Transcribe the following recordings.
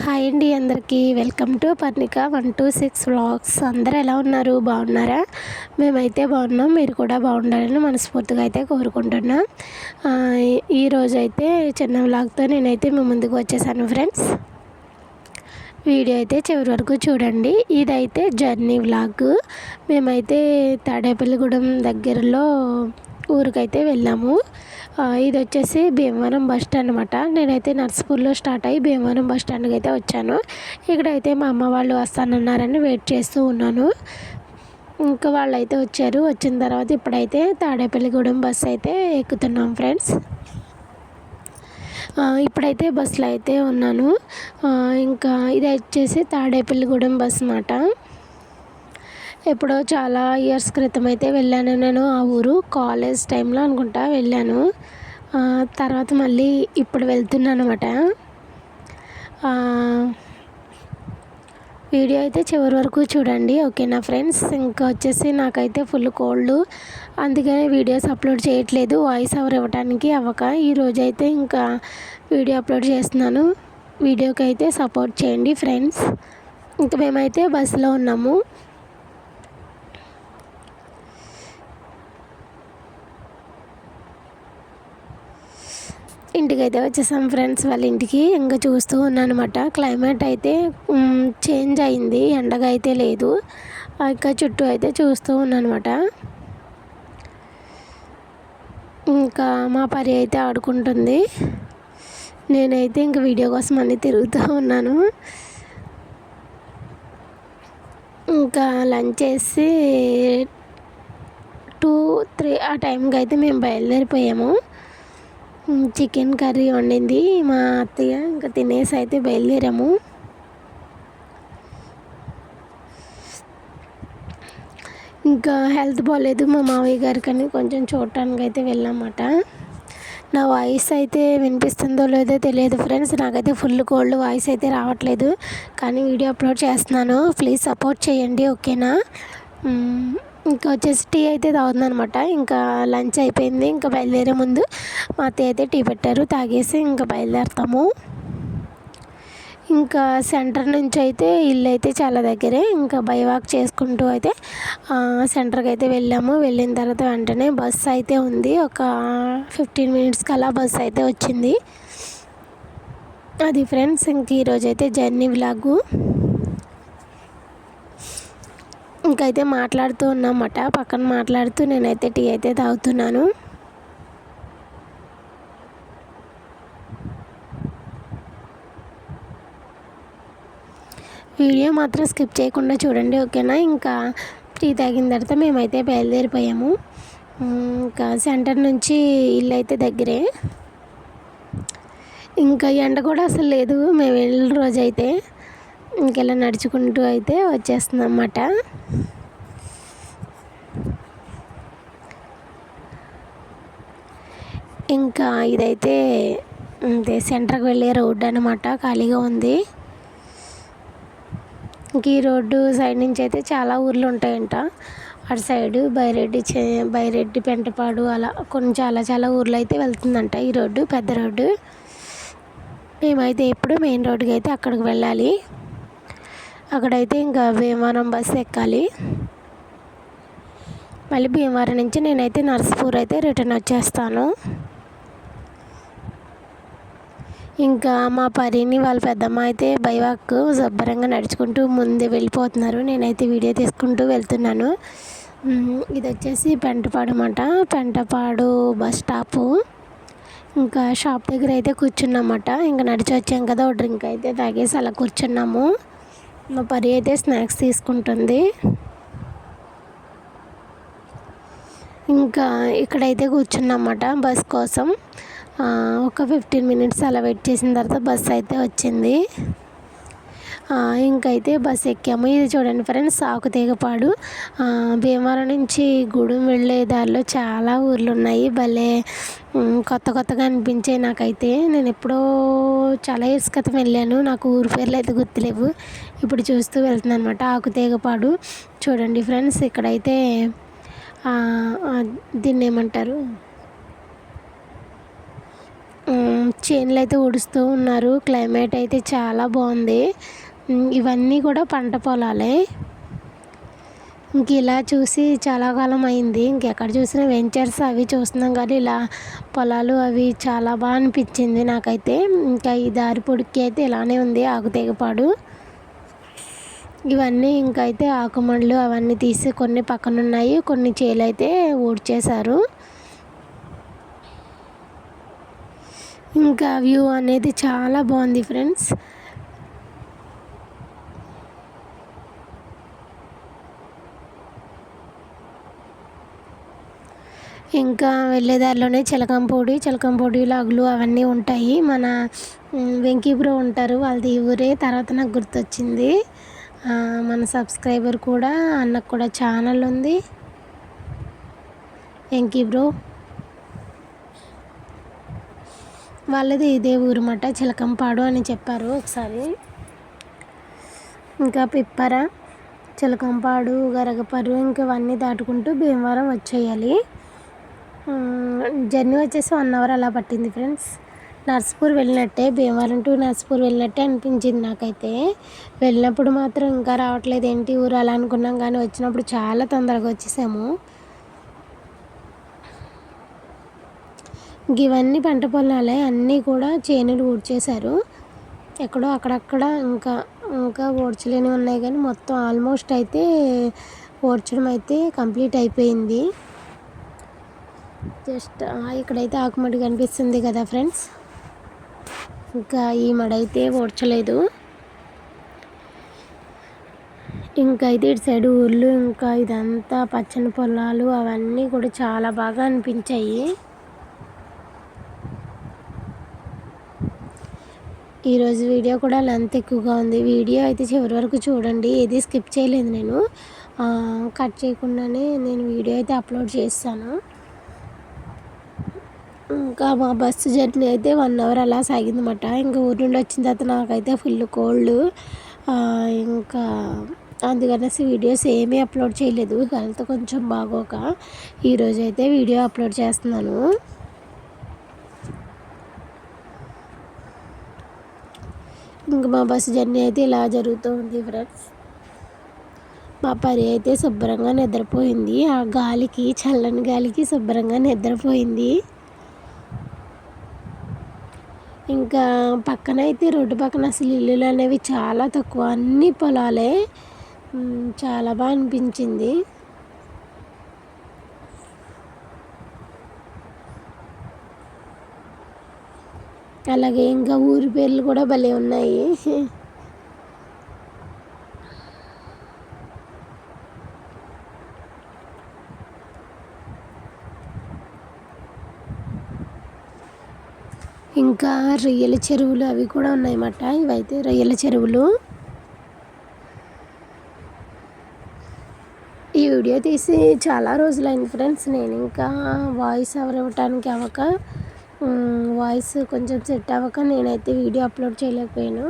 Hi అండి అందరికీ welcome to Parnika 126 vlogs. అందరూ ఎలా ఉన్నారు, బాగున్నారా? మేమైతే బాగున్నాం, మీరు కూడా బాగుండాలని మనస్ఫూర్తిగా అయితే కోరుకుంటున్నా. ఈరోజు అయితే చిన్న వ్లాగ్తో నేనైతే మీ ముందుకు వచ్చేసాను ఫ్రెండ్స్. వీడియో అయితే చివరి వరకు చూడండి. ఇదైతే జర్నీ వ్లాగ్. మేమైతే తాడేపల్లిగూడెం దగ్గరలో ఊరికైతే వెళ్ళాము. ఇది వచ్చేసి భీమవరం బస్ స్టాండ్ అనమాట. నేనైతే నర్సాపూర్లో స్టార్ట్ అయ్యి భీమవరం బస్ స్టాండ్కి అయితే వచ్చాను. ఇక్కడైతే మా అమ్మ వాళ్ళు వస్తానన్నారని వెయిట్ చేస్తూ ఉన్నాను. ఇంకా వాళ్ళు అయితే వచ్చారు. వచ్చిన తర్వాత ఇప్పుడైతే తాడేపల్లిగూడెం బస్ అయితే ఎక్కుతున్నాం ఫ్రెండ్స్. ఇప్పుడైతే బస్సులో అయితే ఉన్నాను. ఇంకా ఇది వచ్చేసి తాడేపల్లిగూడెం బస్ అన్నమాట. ఎప్పుడో చాలా ఇయర్స్ క్రితం అయితే వెళ్ళాను నేను ఆ ఊరు. కాలేజ్ టైంలో అనుకుంటా వెళ్ళాను. తర్వాత మళ్ళీ ఇప్పుడు వెళ్తున్నాను అనమాట. వీడియో అయితే చివరి వరకు చూడండి, ఓకేనా ఫ్రెండ్స్. ఇంకా వచ్చేసి నాకైతే ఫుల్ కోల్డ్, అందుకనే వీడియోస్ అప్లోడ్ చేయట్లేదు, వాయిస్ ఓవర్ ఇవ్వడానికి అవ్వక. ఈరోజైతే ఇంకా వీడియో అప్లోడ్ చేస్తున్నాను. వీడియోకి అయితే సపోర్ట్ చేయండి ఫ్రెండ్స్. ఇంకా మేమైతే బస్సులో ఉన్నాము. ఇంటికైతే వచ్చేసాం ఫ్రెండ్స్, వాళ్ళ ఇంటికి. ఇంకా చూస్తూ ఉన్నాను అనమాట. క్లైమేట్ అయితే చేంజ్ అయింది, ఎండగా అయితే లేదు. ఇంకా చుట్టూ అయితే చూస్తూ ఉన్నాను అనమాట. ఇంకా మా పరి అయితే ఆడుకుంటుంది, నేనైతే ఇంక వీడియో కోసం అన్నీ తిరుగుతూ ఉన్నాను. ఇంకా లంచ్ చేసి 2-3 ఆ టైంకి అయితే మేము బయలుదేరిపోయాము. చికెన్ కర్రీ వండింది మా అత్తయ్య. ఇంకా తినేసి అయితే బయలుదేరాము. ఇంకా హెల్త్ బాగాలేదు మా మావయ్య గారికి అని కొంచెం చూడటానికి అయితే వెళ్ళామన్నమాట. నా వాయిస్ అయితే వినిపిస్తుందో లేదో తెలియదు ఫ్రెండ్స్. నాకైతే ఫుల్ కోల్డ్, వాయిస్ అయితే రావట్లేదు, కానీ వీడియో అప్లోడ్ చేస్తున్నాను. ప్లీజ్ సపోర్ట్ చేయండి, ఓకేనా. ఇంకా వచ్చేసి టీ అయితే తాగుతుంది అనమాట. ఇంకా లంచ్ అయిపోయింది. ఇంకా బయలుదేరే ముందు మా అత్తయ్య అయితే టీ పెట్టారు, తాగేసి ఇంకా బయలుదేరుతాము. ఇంకా సెంటర్ నుంచి అయితే ఇల్లు అయితే చాలా దగ్గరే. ఇంకా బై వాక్ చేసుకుంటూ అయితే సెంటర్కి అయితే వెళ్ళాము. వెళ్ళిన తర్వాత వెంటనే బస్సు అయితే ఉంది. ఒక 15 మినిట్స్కి అలా బస్సు అయితే వచ్చింది. అది ఫ్రెండ్స్ ఇంక ఈరోజు అయితే జర్నీ వ్లాగు. ఇంకైతే మాట్లాడుతూ ఉన్నామట, పక్కన మాట్లాడుతూ నేనైతే టీ అయితే తాగుతున్నాను. వీడియో మాత్రం స్కిప్ చేయకుండా చూడండి, ఓకేనా. ఇంకా టీ తాగిన తర్వాత మేమైతే బయలుదేరిపోయాము. ఇంకా సెంటర్ నుంచి ఇల్లు అయితే దగ్గరే. ఇంకా ఎండ కూడా అసలు లేదు మేము వెళ్ళిన రోజైతే. ఇంకెలా నడుచుకుంటూ అయితే వచ్చేస్తుంది అన్నమాట. ఇంకా ఇదైతే సెంటర్కి వెళ్ళే రోడ్డు అనమాట, ఖాళీగా ఉంది. ఇంక ఈ రోడ్డు సైడ్ నుంచి అయితే చాలా ఊర్లు ఉంటాయంట. అటు సైడు బైరెడ్డి పెంటపాడు అలా కొన్ని చాలా ఊర్లు అయితే వెళ్తుందంట ఈ రోడ్డు, పెద్ద రోడ్డు. మేమైతే ఇప్పుడు మెయిన్ రోడ్డుకి అయితే అక్కడికి వెళ్ళాలి. అక్కడైతే ఇంకా భీమవరం బస్సు ఎక్కాలి. మళ్ళీ భీమవరం నుంచి నేనైతే నర్సాపూర్ అయితే రిటర్న్ వచ్చేస్తాను. ఇంకా మా పరిని వాళ్ళ పెద్దమ్మ అయితే బైవాక్ శుభ్రంగా నడుచుకుంటూ ముందే వెళ్ళిపోతున్నారు. నేనైతే వీడియో తీసుకుంటూ వెళ్తున్నాను. ఇది వచ్చేసి పెంటపాడు అన్నమాట, పెంటపాడు బస్ స్టాపు. ఇంకా షాప్ దగ్గర అయితే కూర్చున్నామన్నమాట. ఇంకా నడిచి వచ్చాం కదా, ఒక డ్రింక్ అయితే తాగేసి అలా కూర్చున్నాము. మా పరి అయితే స్నాక్స్ తీసుకుంటుంది. ఇంకా ఇక్కడైతే కూర్చున్నామన్నమాట బస్ కోసం. ఒక 15 మినిట్స్ అలా వెయిట్ చేసిన తర్వాత బస్ అయితే వచ్చింది. ఇంకైతే బస్ ఎక్కాము. ఇది చూడండి ఫ్రెండ్స్, ఆకుతీగపాడు. భీమవరం నుంచి గూడెం వెళ్ళే దారిలో చాలా ఊర్లు ఉన్నాయి. భలే కొత్తగా అనిపించాయి నాకైతే. నేను ఎప్పుడో చాలా ఇయర్స్ క్రితం వెళ్ళాను, నాకు ఊరి పేర్లు అయితే గుర్తులేవు. ఇప్పుడు చూస్తూ వెళ్తున్నాను అనమాట. ఆకుతీగపాడు చూడండి ఫ్రెండ్స్. ఇక్కడైతే దీన్ని ఏమంటారు, చేనులు అయితే ఊడుస్తూ ఉన్నారు. క్లైమేట్ అయితే చాలా బాగుంది. ఇవన్నీ కూడా పంట పొలాలే. ఇంక ఇలా చూసి చాలా కాలం అయింది. ఇంకెక్కడ చూసినా వెంచర్స్ అవి చూస్తున్నాం కానీ ఇలా పొలాలు అవి చాలా బాగా అనిపించింది నాకైతే. ఇంకా ఈ దారి పొడుక్కి అయితే ఇలానే ఉంది ఆకుతేగపాడు. ఇవన్నీ ఇంకైతే ఆకుమండలు అవన్నీ తీసి కొన్ని పక్కన ఉన్నాయి, కొన్ని చేలు అయితే ఊడ్చేశారు. ఇంకా వ్యూ అనేది చాలా బాగుంది ఫ్రెండ్స్. ఇంకా వెళ్ళేదారిలోనే చిలకంపూడి లాగులు అవన్నీ ఉంటాయి. మన వెంకీ బ్రో ఉంటారు, వాళ్ళది ఈ ఊరే. తర్వాత నాకు గుర్తొచ్చింది, మన సబ్స్క్రైబర్ కూడా, అన్నకు కూడా ఛానల్ ఉంది, వెంకీ బ్రో. వాళ్ళది ఇదే ఊరమాట, చిలకంపాడు అని చెప్పారు ఒకసారి. ఇంకా పిప్పర, చిలకంపాడు, గరగపర్రు ఇంక ఇవన్నీ దాటుకుంటూ భీమవరం వచ్చేయాలి. జర్నీ వచ్చేసి 1 అవర్ అలా పట్టింది ఫ్రెండ్స్. నర్సాపూర్ వెళ్ళినట్టే, భీమవరం టు నర్సాపూర్ వెళ్ళినట్టే అనిపించింది నాకైతే. వెళ్ళినప్పుడు మాత్రం ఇంకా రావట్లేదు ఏంటి ఊరు అలా అనుకున్నాం, కానీ వచ్చినప్పుడు చాలా తొందరగా వచ్చేసాము. ఇవన్నీ పంట పొలాలే, అన్నీ కూడా చేనులు ఊడ్చేశారు. ఎక్కడో అక్కడక్కడ ఇంకా ఇంకా ఊడ్చలేనివి ఉన్నాయి, కానీ మొత్తం ఆల్మోస్ట్ అయితే ఊడ్చడం అయితే కంప్లీట్ అయిపోయింది. జస్ట్ ఇక్కడైతే ఆకుమడి కనిపిస్తుంది కదా ఫ్రెండ్స్. ఇంకా ఈ మడైతే ఊడ్చలేదు. ఇంకా అయితే ఇటు సైడ్ ఊర్లు, ఇంకా ఇదంతా పచ్చని పొలాలు అవన్నీ కూడా చాలా బాగా అనిపించాయి. ఈరోజు వీడియో కూడా లెంత్ ఎక్కువగా ఉంది. వీడియో అయితే చివరి వరకు చూడండి, ఏది స్కిప్ చేయలేదు నేను. కట్ చేయకుండానే నేను వీడియో అయితే అప్లోడ్ చేస్తాను. ఇంకా మా బస్సు జర్నీ అయితే 1 అవర్ అలా సాగిందన్నమాట. ఇంకా ఊరి నుండి వచ్చిన తర్వాత నాకైతే ఫుల్ కోల్డ్. ఇంకా అందుకనేసి వీడియోస్ ఏమీ అప్లోడ్ చేయలేదు, హెల్త్ కొంచెం బాగోక. ఈరోజు అయితే వీడియో అప్లోడ్ చేస్తున్నాను. ఇంకా మా బస్సు జర్నీ అయితే ఇలా జరుగుతూ ఉంది ఫ్రెండ్స్. మా పరి అయితే శుభ్రంగా నిద్రపోయింది. ఆ గాలికి, చల్లని గాలికి శుభ్రంగా నిద్రపోయింది. ఇంకా పక్కన అయితే రోడ్డు పక్కన అసలు ఇల్లులు అనేవి చాలా తక్కువ, అన్ని పొలాలే. చాలా బాగా అనిపించింది. అలాగే ఇంకా ఊరి పేర్లు కూడా భలే ఉన్నాయి. ఇంకా రొయ్యల చెరువులు అవి కూడా ఉన్నాయన్నమాట. ఇవైతే రొయ్యల చెరువులు. ఈ వీడియో తీసి చాలా రోజులైంది ఫ్రెండ్స్. నేను ఇంకా వాయిస్ ఓవర్ ఇవ్వటానికి అవ్వక, వాయిస్ కొంచెం సెట్ అవ్వక నేనైతే వీడియో అప్లోడ్ చేయలేకపోయాను.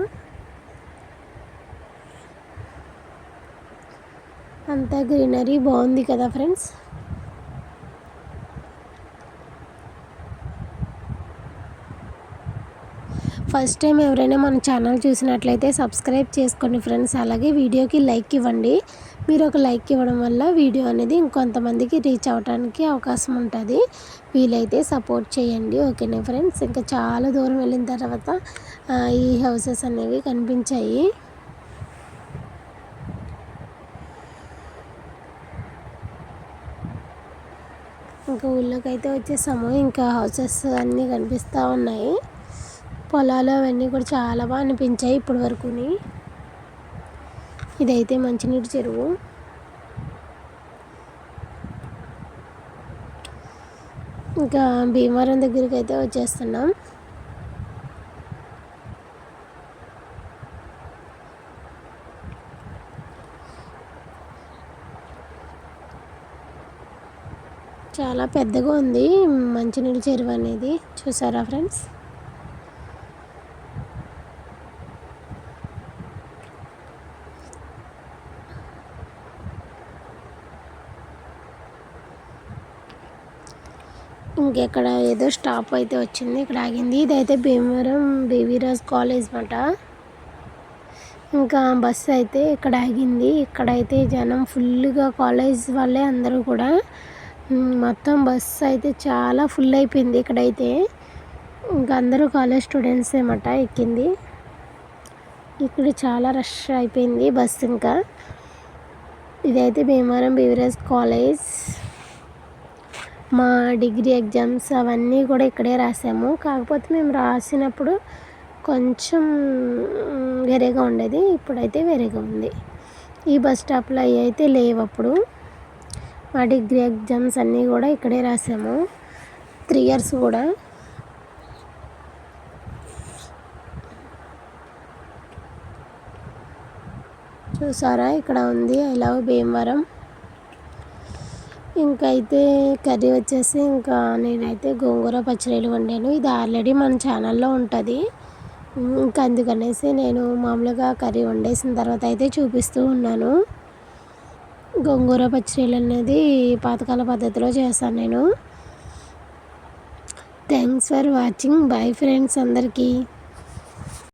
అంతా గ్రీనరీ బాగుంది కదా ఫ్రెండ్స్. ఫస్ట్ టైం ఎవరైనా మన ఛానల్ చూసినట్లయితే సబ్స్క్రైబ్ చేసుకోండి ఫ్రెండ్స్. అలాగే వీడియోకి లైక్ ఇవ్వండి. మీరు ఒక లైక్ ఇవ్వడం వల్ల వీడియో అనేది ఇంకొంతమందికి రీచ్ అవ్వడానికి అవకాశం ఉంటుంది. వీలైతే సపోర్ట్ చేయండి, ఓకేనా ఫ్రెండ్స్. ఇంకా చాలా దూరం వెళ్ళిన తర్వాత ఈ హౌసెస్ అనేవి కనిపించాయి. ఇంకా ఊళ్ళోకి అయితే వచ్చేసాము. ఇంకా హౌసెస్ అన్నీ కనిపిస్తూ ఉన్నాయి. పొలాలు అవన్నీ కూడా చాలా బాగా అనిపించాయి ఇప్పటి వరకుని. ఇదైతే మంచినీటి చెరువు. ఇంకా భీమవరం దగ్గరికి అయితే వచ్చేస్తున్నాం. చాలా పెద్దగా ఉంది మంచినీళ్ళ చెరువు అనేది, చూసారా ఫ్రెండ్స్. ఇంకెక్కడ ఏదో స్టాప్ అయితే వచ్చింది, ఇక్కడ ఆగింది. ఇదైతే భీమవరం బీవీరాజ్ కాలేజ్ మాట. ఇంకా బస్సు అయితే ఇక్కడ ఆగింది. ఇక్కడైతే జనం ఫుల్గా కాలేజ్ వాళ్ళే అందరూ కూడా. మొత్తం బస్సు అయితే చాలా ఫుల్ అయిపోయింది ఇక్కడైతే. ఇంకా అందరూ కాలేజ్ స్టూడెంట్స్ ఏమాట ఎక్కింది. ఇక్కడ చాలా రష్ అయిపోయింది బస్సు. ఇంకా ఇదైతే భీమవరం బీవీరాజ్ కాలేజ్. మా డిగ్రీ ఎగ్జామ్స్ అవన్నీ కూడా ఇక్కడే రాసాము. కాకపోతే మేము రాసినప్పుడు కొంచెం వేరేగా ఉండేది, ఇప్పుడైతే వేరేగా ఉంది. ఈ బస్ స్టాప్లో అవి అయితే లేవు. అప్పుడు మా డిగ్రీ ఎగ్జామ్స్ అన్నీ కూడా ఇక్కడే రాసాము, 3 years కూడా. చూసారా, ఇక్కడ ఉంది ఐ లవ్ భీమవరం. ఇంకైతే కర్రీ వచ్చేసి ఇంకా నేనైతే గోంగూర పచ్చడిలు వండాను. ఇది ఆల్రెడీ మన ఛానల్లో ఉంటుంది. ఇంకా అందుకనేసి నేను మామూలుగా కర్రీ వండేసిన తర్వాత అయితే చూపిస్తూ ఉన్నాను. గోంగూర పచ్చడిలు అనేది పాతకాల పద్ధతిలో చేశాను నేను. Thanks for watching. Bye friends అందరికీ.